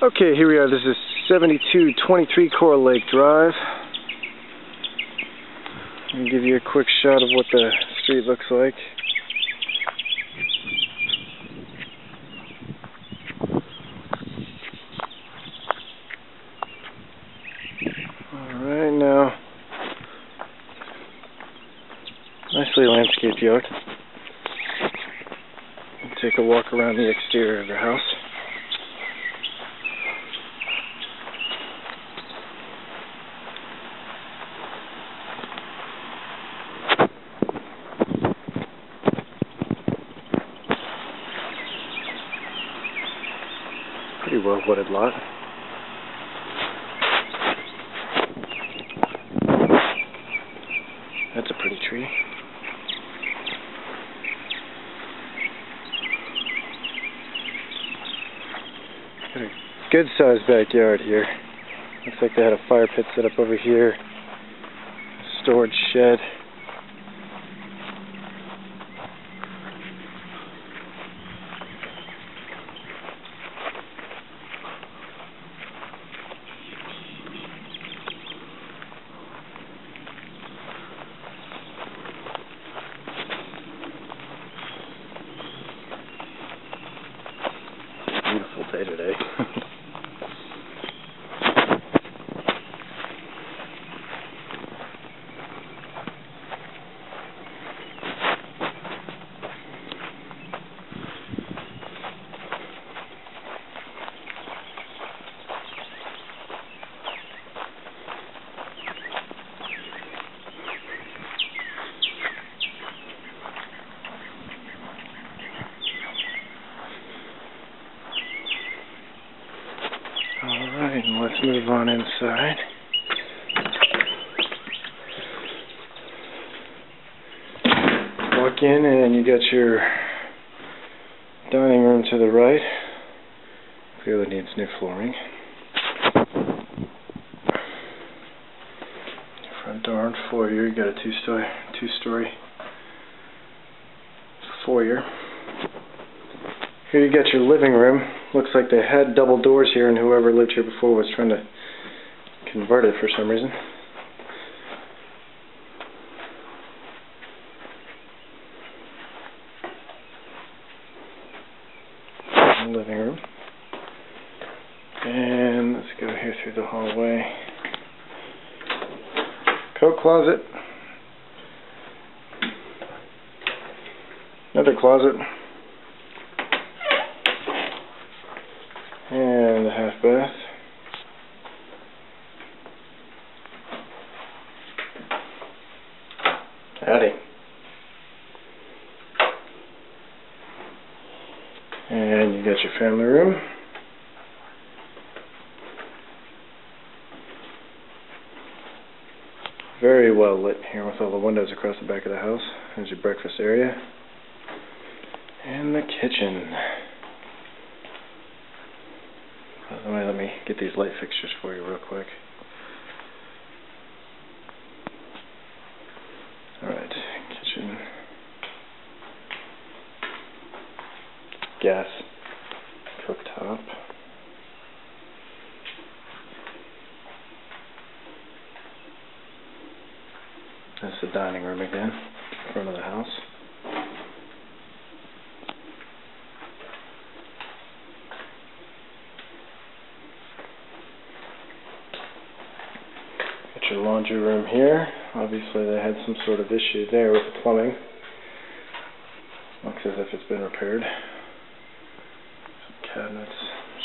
Okay, here we are. This is 7223 Coral Lake Drive. Let me give you a quick shot of what the street looks like. Alright, now, nicely landscaped yard. Take a walk around the exterior of the house. Pretty well wooded lot. That's a pretty tree. Got a good sized backyard here. Looks like they had a fire pit set up over here. A storage shed. Beautiful day today. Alright, let's move on inside. Walk in and you got your dining room to the right. Clearly needs new flooring. Front door and foyer, you got a two-story foyer. Here you got your living room. Looks like they had double doors here, and whoever lived here before was trying to convert it for some reason. Living room. And let's go here through the hallway. Coat closet. Another closet. And a half bath. Howdy. And you got your family room. Very well lit here with all the windows across the back of the house. There's your breakfast area. And the kitchen. By the way, let me get these light fixtures for you real quick. Alright, kitchen. Gas cooktop. That's the dining room again, front of the house. Got your laundry room here. Obviously they had some sort of issue there with the plumbing. Looks as if it's been repaired. Some cabinets,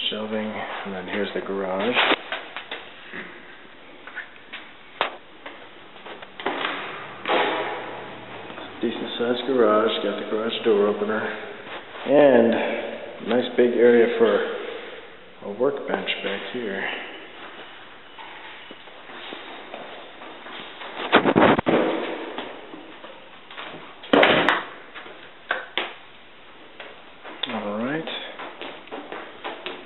shelving, and then here's the garage. Decent sized garage, got the garage door opener, and a nice big area for a workbench back here. Alright,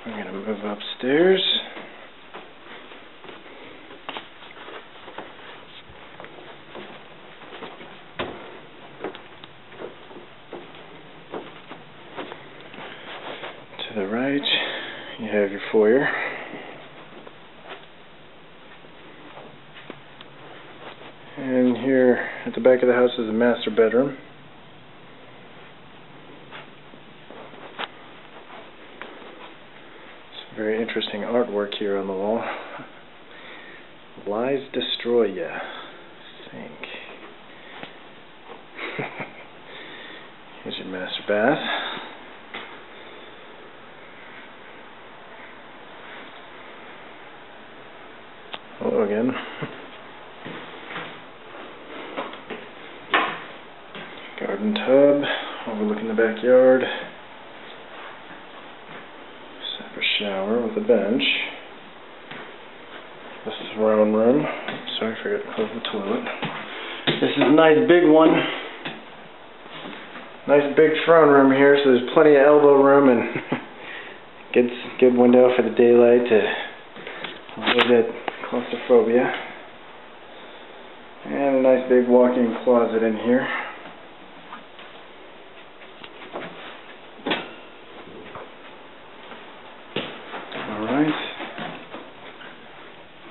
I'm going to move upstairs. To the right, You have your foyer. And here at the back of the house is the master bedroom. Some very interesting artwork here on the wall. Lies destroy ya. Think. Here's your master bath. Hello again. Garden tub overlooking the backyard. Separate shower with a bench. The throne room. Sorry, I forgot to close the toilet. This is a nice big one. Nice big throne room here, so there's plenty of elbow room and good window for the daylight to avoid that claustrophobia. And a nice big walk-in closet in here. Alright.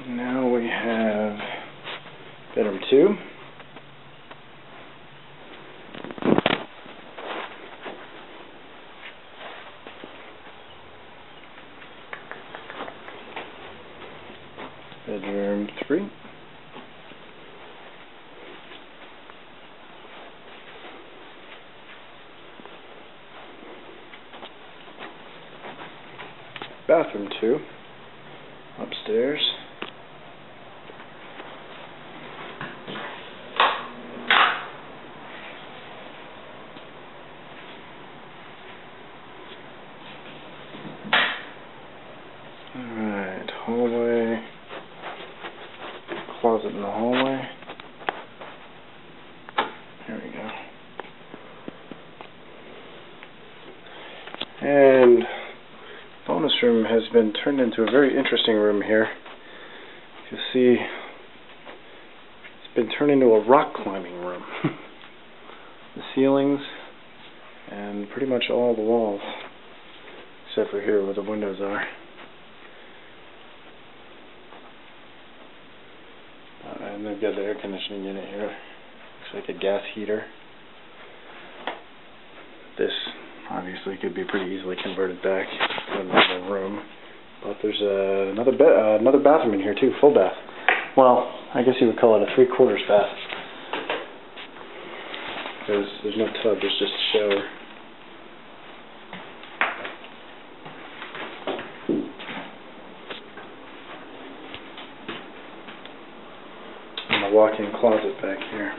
Now we have bedroom 2. Bedroom 3. Bathroom 2. Upstairs. Alright, hallway. Closet in the hallway. There we go. And bonus room has been turned into a very interesting room here. You see, it's been turned into a rock climbing room. The ceilings and pretty much all the walls, except for here where the windows are. And they've got the air conditioning unit here. Looks like a gas heater. This obviously could be pretty easily converted back to another room. But there's another bathroom in here too, full bath. Well, I guess you would call it a 3/4 bath. Because there's no tub, there's just a shower. And a walk-in closet back here.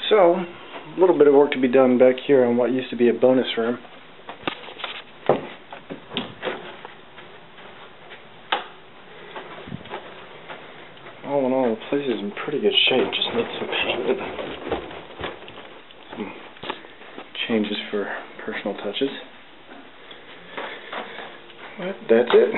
So, a little bit of work to be done back here on what used to be a bonus room. All in all, the place is in pretty good shape, just needs some paint. Some changes for personal touches. But that's it.